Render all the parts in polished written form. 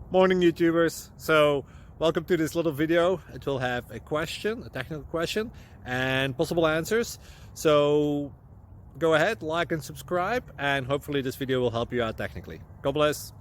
Morning YouTubers. So welcome to this little video. It will have a question, a technical question, and possible answers. So go ahead, like and subscribe, and hopefully this video will help you out technically. God bless.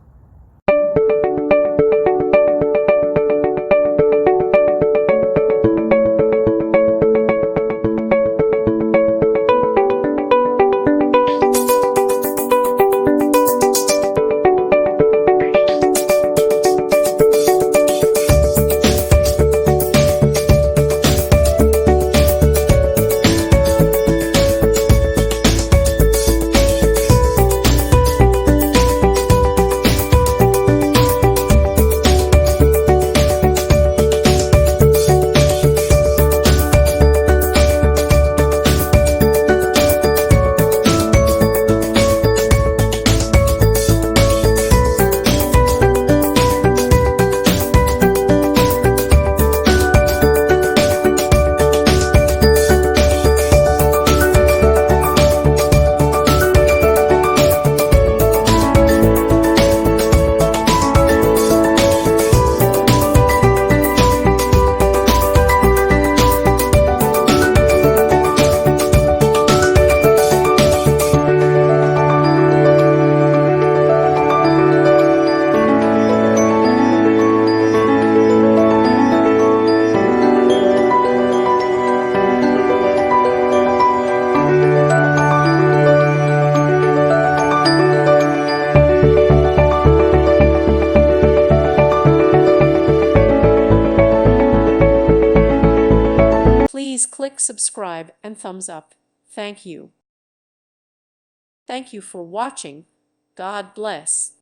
Please click subscribe and thumbs up. Thank you. Thank you for watching. God bless.